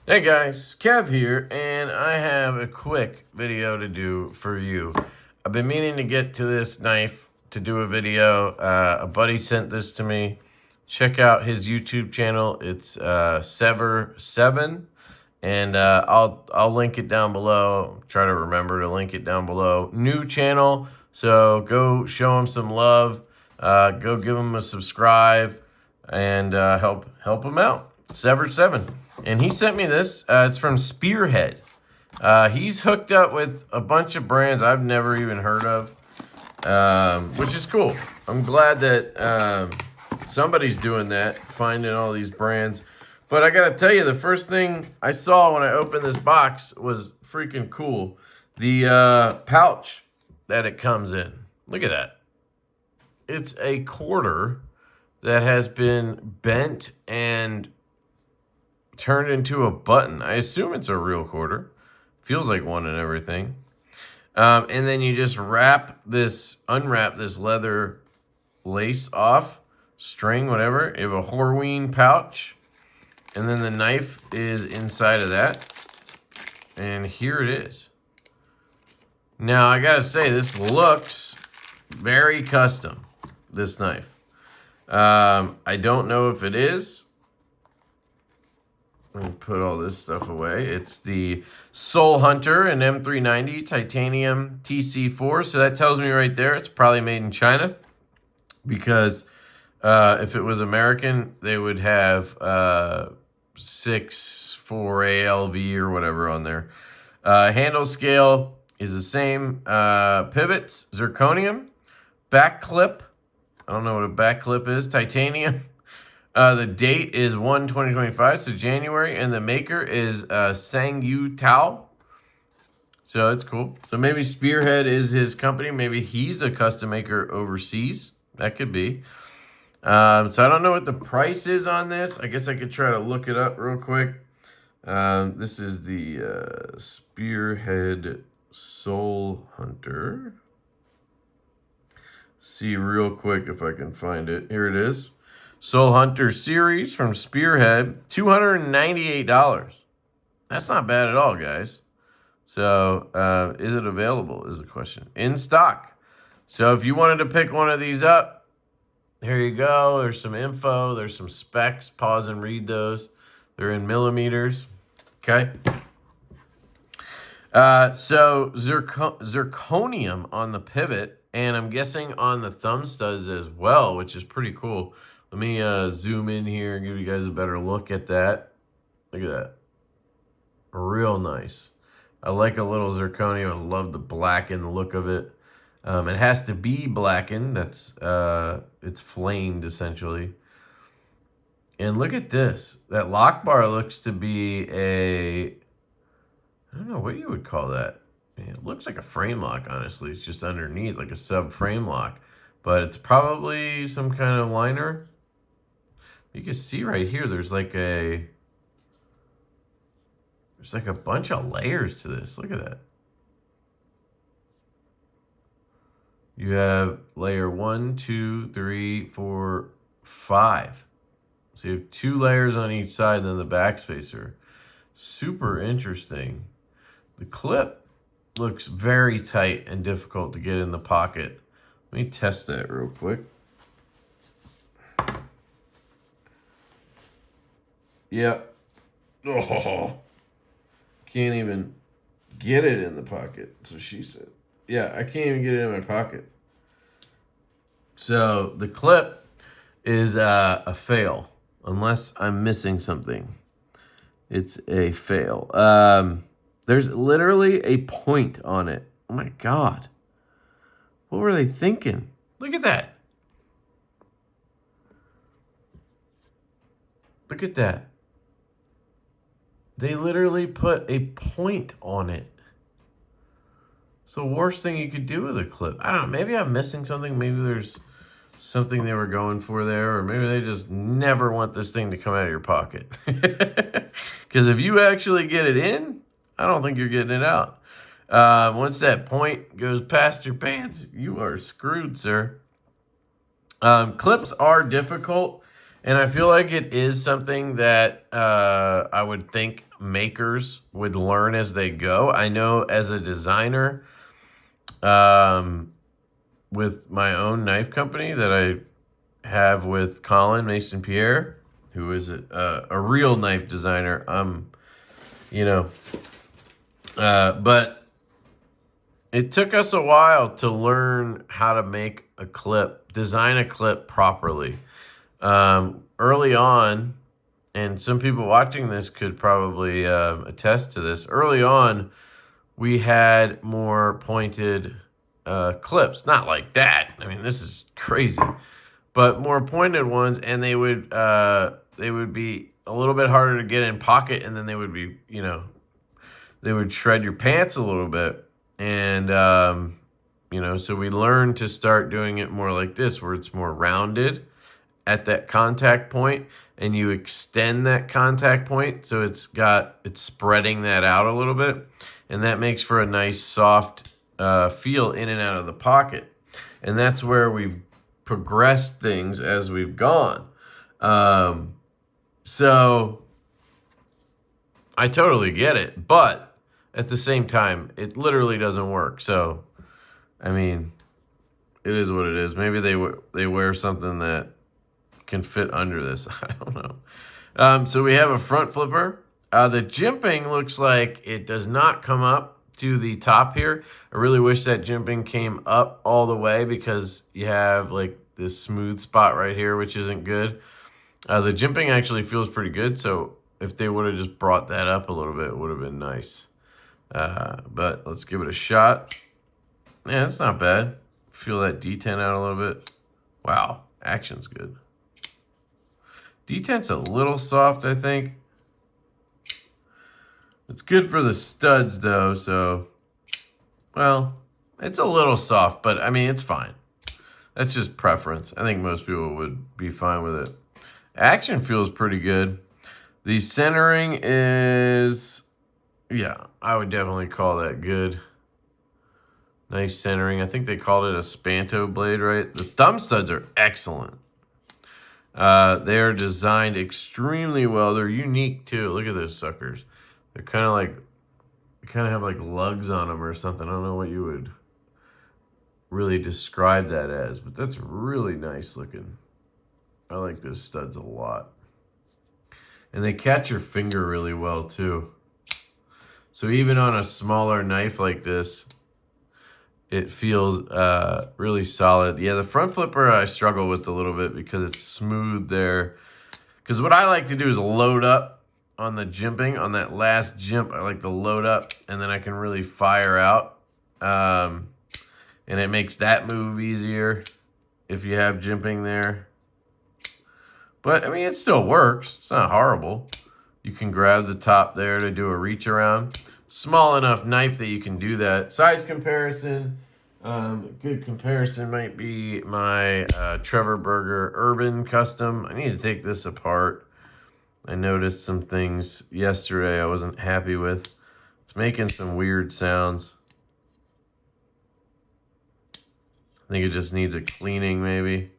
Hey guys, Kev here, and I have a quick video to do for you. I've been meaning to get to this knife to do a video. A buddy sent this to me. Check out his YouTube channel. It's Sever7, and I'll link it down below. Try to remember to link it down below. New channel, so go show him some love. Go give him a subscribe and help him out. Sever7. And he sent me this. It's from Spearhead. He's hooked up with a bunch of brands I've never even heard of, which is cool. I'm glad that somebody's doing that, finding all these brands. But I got to tell you, the first thing I saw when I opened this box was freaking cool. The pouch that it comes in. Look at that. It's a quarter that has been bent and turned into a button. I assume it's a real quarter. Feels like one and everything. And then you just unwrap this leather lace off, string, whatever. You have a Horween pouch. And then the knife is inside of that. And here it is. Now, I gotta say, this looks very custom, this knife. I don't know if it is. Let me put all this stuff away. It's the Soulhunter, an M390 titanium TC4. So that tells me right there it's probably made in China. Because if it was American, they would have 6.4 ALV or whatever on there. Handle scale is the same. Pivots, zirconium. Back clip. I don't know what a back clip is. Titanium. The date is 1/2025, so January, and the maker is Sangyu Tao. So it's cool. So maybe Spearhead is his company. Maybe he's a custom maker overseas. That could be. So I don't know what the price is on this. I guess I could try to look it up real quick. This is the Spearhead Soulhunter. See real quick if I can find it. Here it is. Soulhunter series from Spearhead, $298. That's not bad at all, guys. So, is it available is the question. In stock. So, if you wanted to pick one of these up, here you go. There's some info. There's some specs. Pause and read those. They're in millimeters. Okay. So, zirconium on the pivot, and I'm guessing on the thumb studs as well, which is pretty cool. Let me zoom in here and give you guys a better look at that. Look at that. Real nice. I like a little zirconium. I love the blackened look of it. It has to be blackened. That's it's flamed essentially. And look at this. That lock bar looks to be I don't know what you would call that. It looks like a frame lock, honestly. It's just underneath, like a sub frame lock. But it's probably some kind of liner. You can see right here, there's like a bunch of layers to this. Look at that. You have layer 1, 2, 3, 4, 5. So you have 2 layers on each side, and then the backspacer. Super interesting. The clip looks very tight and difficult to get in the pocket. Let me test that real quick. Yep. Oh, can't even get it in the pocket. So she said. Yeah, I can't even get it in my pocket. So the clip is a fail, unless I'm missing something. It's a fail. There's literally a point on it. Oh my God. What were they thinking? Look at that. Look at that. They literally put a point on it. It's the worst thing you could do with a clip. I don't know. Maybe I'm missing something. Maybe there's something they were going for there. Or maybe they just never want this thing to come out of your pocket. Because if you actually get it in, I don't think you're getting it out. Once that point goes past your pants, you are screwed, sir. Clips are difficult. And I feel like it is something that I would think makers would learn as they go. I know as a designer, with my own knife company that I have with Colin Mason Pierre, who is a real knife designer. You know, but it took us a while to learn how to make a clip, design a clip properly. Early on, and some people watching this could probably attest to this. Early on, we had more pointed clips. Not like that. I mean, this is crazy. But more pointed ones, and they would be a little bit harder to get in pocket, and then they would be, you know, they would shred your pants a little bit. And, you know, so we learned to start doing it more like this, where it's more rounded at that contact point, and you extend that contact point so it's spreading that out a little bit, and that makes for a nice soft feel in and out of the pocket. And that's where we've progressed things as we've gone. So I totally get it, but at the same time, it literally doesn't work. So I mean, it is what it is. Maybe they wear something that can fit under this. I don't know. So we have a front flipper. The jimping looks like it does not come up to the top here. I really wish that jimping came up all the way, because you have like this smooth spot right here, which isn't good. The jimping actually feels pretty good. So if they would have just brought that up a little bit, it would have been nice. But let's give it a shot. Yeah, it's not bad. Feel that detent out a little bit. Wow, action's good. Detent's a little soft, I think. It's good for the studs, though, so... Well, it's a little soft, but, I mean, it's fine. That's just preference. I think most people would be fine with it. Action feels pretty good. The centering is... Yeah, I would definitely call that good. Nice centering. I think they called it a Spanto blade, right? The thumb studs are excellent. They are designed extremely well. They're unique too. Look at those suckers. They're kind of have like lugs on them or something. I don't know what you would really describe that as, but that's really nice looking. I like those studs a lot. And they catch your finger really well too. So even on a smaller knife like this, it feels really solid. Yeah, the front flipper I struggle with a little bit because it's smooth there. Because what I like to do is load up on the jimping. On that last jimp, I like to load up, and then I can really fire out. And it makes that move easier if you have jimping there. But, I mean, it still works. It's not horrible. You can grab the top there to do a reach around. Small enough knife that you can do that. Size comparison. Good comparison might be my Trevor Burger Urban Custom. I need to take this apart. I noticed some things yesterday I wasn't happy with. It's making some weird sounds. I think it just needs a cleaning maybe.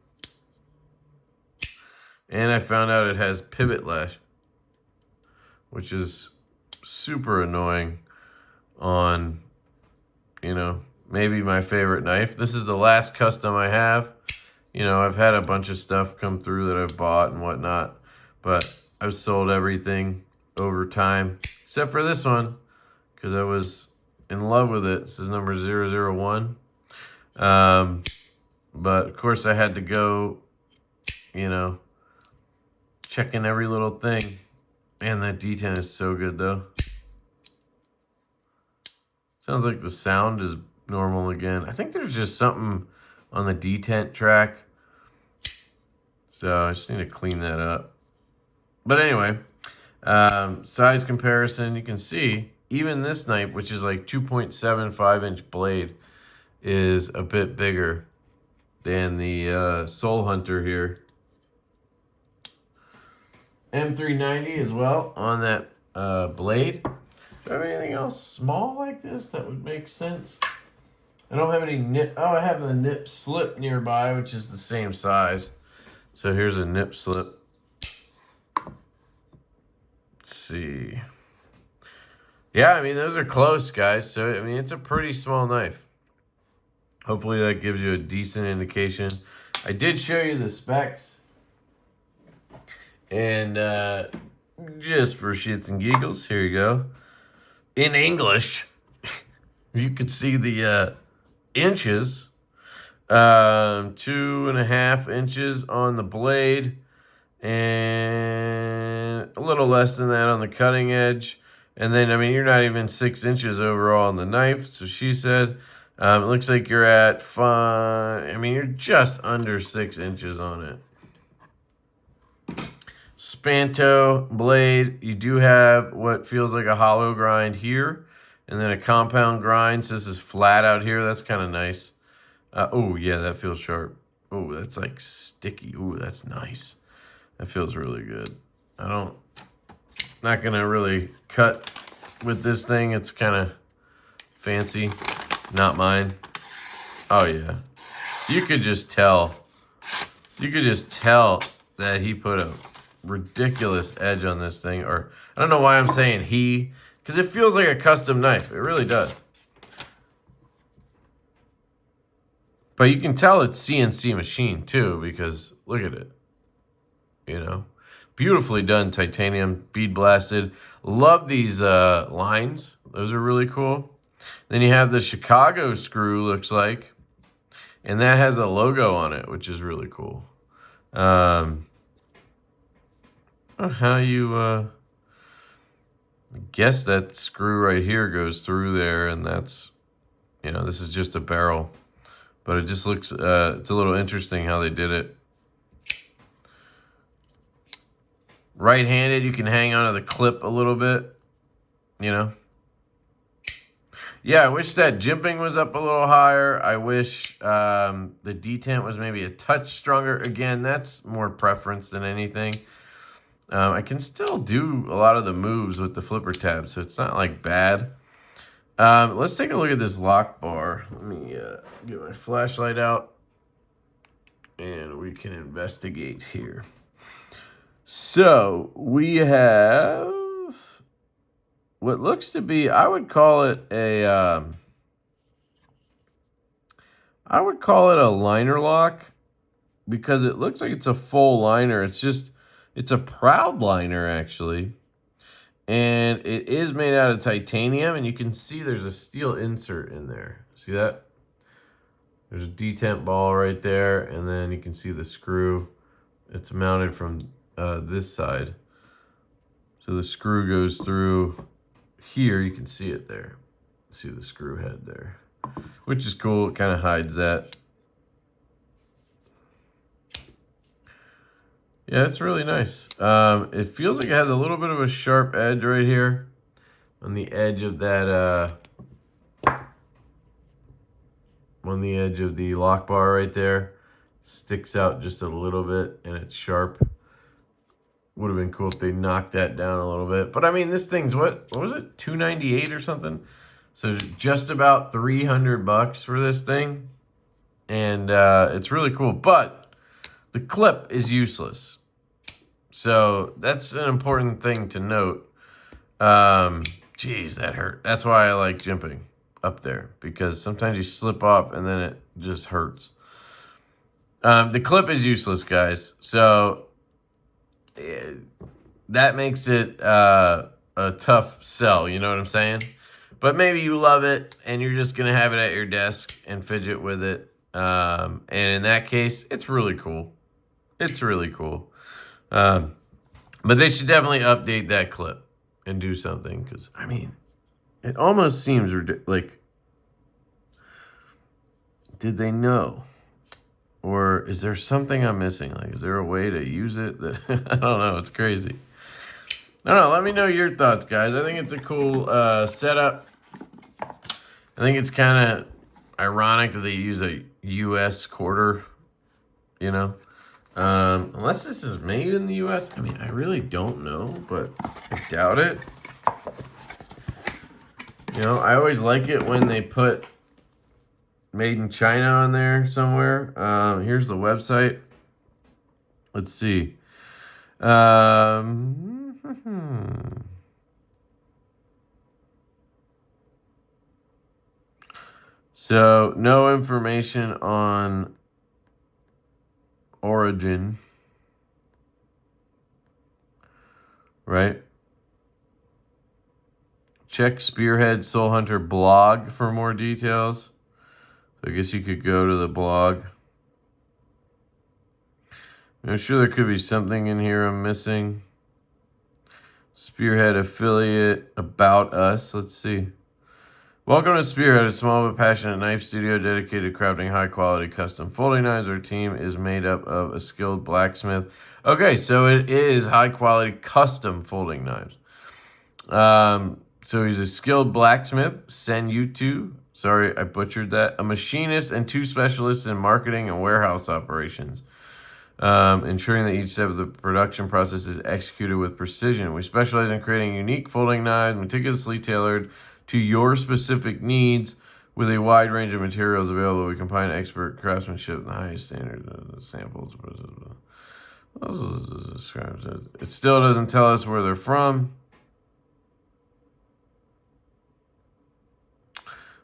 And I found out it has pivot lash, which is super annoying on, you know, maybe my favorite knife. This is the last custom I have. You know, I've had a bunch of stuff come through that I've bought and whatnot, but I've sold everything over time, except for this one, because I was in love with it. This is number 001. But of course I had to go, you know, checking every little thing. Man, that detent is so good though. Sounds like the sound is normal again. I think there's just something on the detent track. So I just need to clean that up. But anyway, size comparison, you can see even this knife, which is like 2.75 inch blade, is a bit bigger than the Soulhunter here. M390 as well on that blade. Do I have anything else small like this that would make sense? I don't have any nip. Oh, I have the nip slip nearby, which is the same size. So here's a nip slip. let's see. Yeah, I mean, those are close, guys. So, I mean, it's a pretty small knife. Hopefully that gives you a decent indication. I did show you the specs. And just for shits and giggles, here you go. In English, you can see the inches. 2.5 inches on the blade. And a little less than that on the cutting edge. And then, I mean, you're not even 6 inches overall on the knife. So she said, it looks like you're at 5. I mean, you're just under 6 inches on it. Spanto blade. You do have what feels like a hollow grind here. And then a compound grind. So this is flat out here. That's kind of nice. Oh, yeah, that feels sharp. Oh, that's like sticky. Oh, that's nice. That feels really good. Not gonna really cut with this thing. It's kind of fancy. Not mine. Oh yeah. You could just tell. You could just tell that he put a ridiculous edge on this thing. Or I don't know why I'm saying he, because it feels like a custom knife. It really does. But you can tell it's CNC machine too, because look at it. You know, beautifully done titanium, bead blasted. Love these lines. Those are really cool. Then you have the Chicago screw, looks like. And that has a logo on it, which is really cool. I don't know how you guess that screw right here goes through there, and that's, you know, this is just a barrel. But it just looks, it's a little interesting how they did it. Right-handed, you can hang onto the clip a little bit, you know. Yeah, I wish that jimping was up a little higher. I wish the detent was maybe a touch stronger. Again, that's more preference than anything. I can still do a lot of the moves with the flipper tab, so it's not like bad. Let's take a look at this lock bar. Let me get my flashlight out, and we can investigate here. So we have what looks to be, I would call it a liner lock, because it looks like it's a full liner. It's a proud liner actually. And it is made out of titanium, and you can see there's a steel insert in there. See that? There's a detent ball right there, and then you can see the screw. It's mounted from this side. So the screw goes through here. You can see it there. See the screw head there, which is cool. It kind of hides that. Yeah, it's really nice. It feels like it has a little bit of a sharp edge right here on the edge of that, on the edge of the lock bar right there. Sticks out just a little bit, and it's sharp. Would have been cool if they knocked that down a little bit. But I mean, this thing's what was it? $298 or something? So just about $300 for this thing. And it's really cool. But the clip is useless. So that's an important thing to note. Geez, that hurt. That's why I like jimping up there, because sometimes you slip up and then it just hurts. The clip is useless, guys. So that makes it a tough sell, you know what I'm saying? But maybe you love it and you're just going to have it at your desk and fidget with it. And in that case, it's really cool. It's really cool. But they should definitely update that clip and do something, because, I mean, it almost seems like, did they know? Or is there something I'm missing? Like, is there a way to use it that I don't know? It's crazy. I don't know. Let me know your thoughts, guys. I think it's a cool setup. I think it's kind of ironic that they use a U.S. quarter, you know. Unless this is made in the U.S. I mean, I really don't know, but I doubt it. You know, I always like it when they put made in China on there somewhere. Here's the website. Let's see. So, no information on origin, right? Check Spearhead Soulhunter blog for more details. So I guess you could go to the blog. I'm sure there could be something in here I'm missing. Spearhead affiliate, about us. Let's see. Welcome to Spearhead, a small but passionate knife studio dedicated to crafting high-quality custom folding knives. Our team is made up of a skilled blacksmith. Okay, so it is high-quality custom folding knives. So he's a skilled blacksmith, Sen-Yutu. Sorry, I butchered that. A machinist and 2 specialists in marketing and warehouse operations. Ensuring that each step of the production process is executed with precision. We specialize in creating unique folding knives, meticulously tailored to your specific needs with a wide range of materials available. We combine expert craftsmanship and the highest standards of samples. It still doesn't tell us where they're from.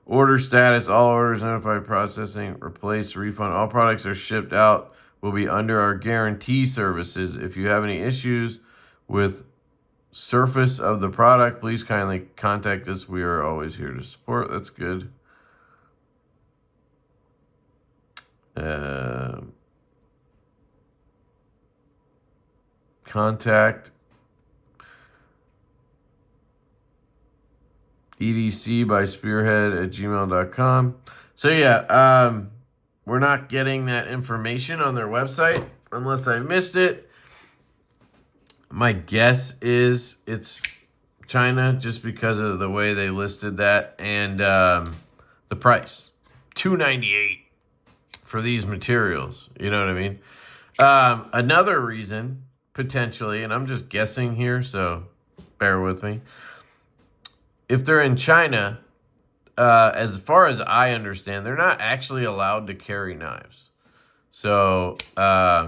Order status, all orders notified, processing, replace, refund. All products are shipped out will be under our guarantee services. If you have any issues with surface of the product, please kindly contact us. We are always here to support. That's good. Contact EDC by Spearhead at gmail.com. So yeah, we're not getting that information on their website unless I missed it. My guess is it's China just because of the way they listed that and the price. $298 for these materials. You know what I mean? Another reason, potentially, and I'm just guessing here, so bear with me. If they're in China, as far as I understand, they're not actually allowed to carry knives. So, at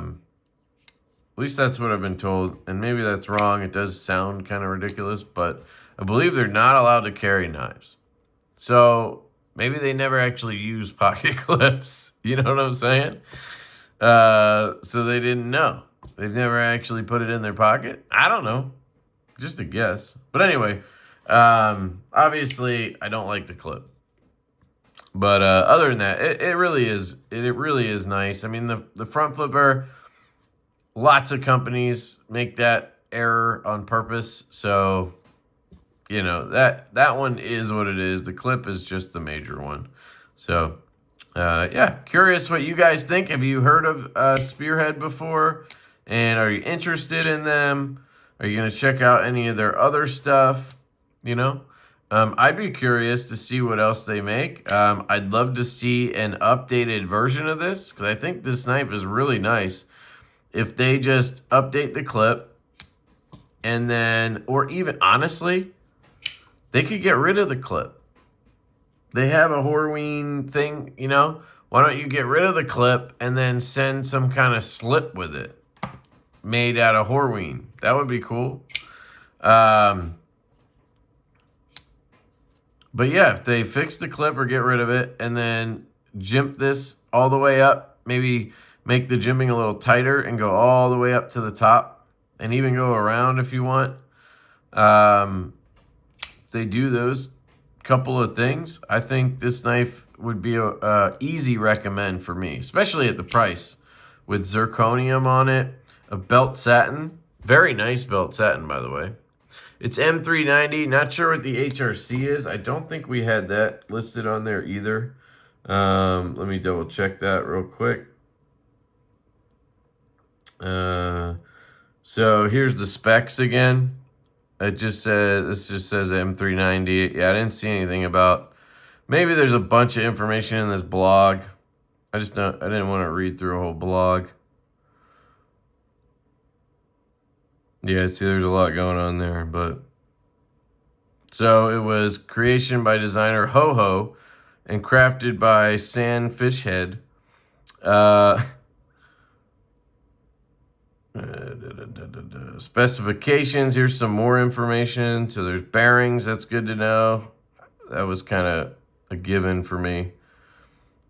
least that's what I've been told. And maybe that's wrong. It does sound kind of ridiculous, but I believe they're not allowed to carry knives. So, maybe they never actually use pocket clips. You know what I'm saying? So they didn't know. They've never actually put it in their pocket. I don't know. Just a guess. But anyway, obviously I don't like the clip. But other than that, it really is nice. I mean, the front flipper, lots of companies make that error on purpose. So, you know, that one is what it is. The clip is just the major one. So, yeah, curious what you guys think. Have you heard of Spearhead before? And are you interested in them? Are you going to check out any of their other stuff? You know, I'd be curious to see what else they make. I'd love to see an updated version of this because I think this knife is really nice. If they just update the clip and then, or even honestly, they could get rid of the clip. They have a Horween thing, you know. Why don't you get rid of the clip and then send some kind of slip with it made out of Horween? That would be cool. But yeah, if they fix the clip or get rid of it and then jimp this all the way up, maybe make the jimping a little tighter and go all the way up to the top and even go around if you want. If they do those couple of things, I think this knife would be a easy recommend for me, especially at the price with zirconium on it, a belt satin, very nice belt satin, by the way. It's M390, not sure what the HRC is. I don't think we had that listed on there either. Let me double check that real quick. So here's the specs again. This just says M390. Yeah, I didn't see anything about, maybe there's a bunch of information in this blog. I didn't want to read through a whole blog. Yeah, see, there's a lot going on there, but so it was creation by designer Ho and crafted by San Fishhead. Specifications. Here's some more information. So there's bearings. That's good to know. That was kind of a given for me.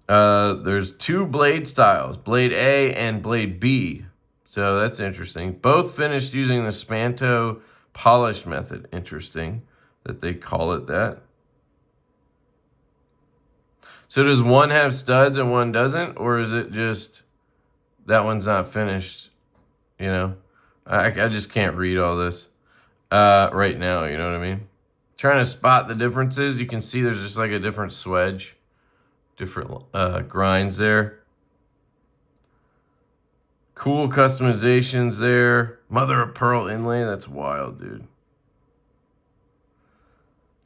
There's 2 blade styles, blade A and blade B. So that's interesting. Both finished using the Spanto polish method. Interesting that they call it that. So does one have studs and one doesn't? Or is it just that one's not finished? You know, I just can't read all this right now. You know what I mean? Trying to spot the differences. You can see there's just like a different swedge, different grinds there. Cool customizations there. Mother of pearl inlay. That's wild, dude.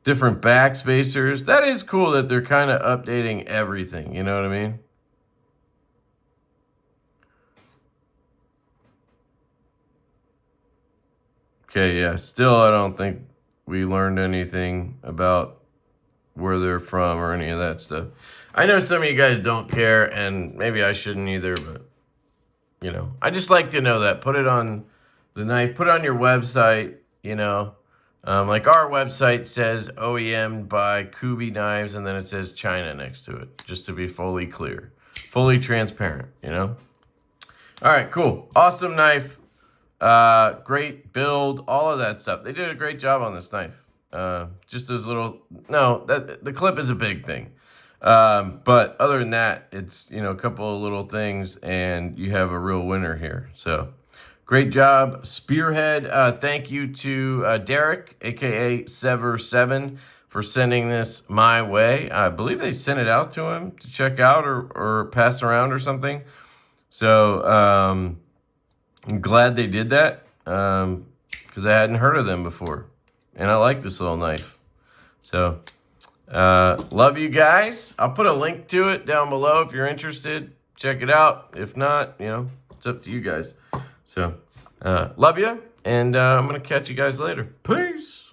Different back spacers. That is cool that they're kind of updating everything. You know what I mean? Okay, yeah. Still, I don't think we learned anything about where they're from or any of that stuff. I know some of you guys don't care, and maybe I shouldn't either, but, you know, I just like to know that. Put it on the knife. Put it on your website, you know. Like our website says OEM by Kubi Knives, and then it says China next to it, just to be fully clear. Fully transparent, you know. All right, cool. Awesome knife. Great build, all of that stuff. They did a great job on this knife. Just as little, no, the clip is a big thing. But other than that, it's, you know, a couple of little things and you have a real winner here. So great job, Spearhead. Thank you to Derek, aka Sever7, for sending this my way. I believe they sent it out to him to check out or pass around or something. So I'm glad they did that because I hadn't heard of them before. And I like this little knife. So, love you guys. I'll put a link to it down below if you're interested. Check it out. If not, you know, it's up to you guys. So, love you. And I'm going to catch you guys later. Peace.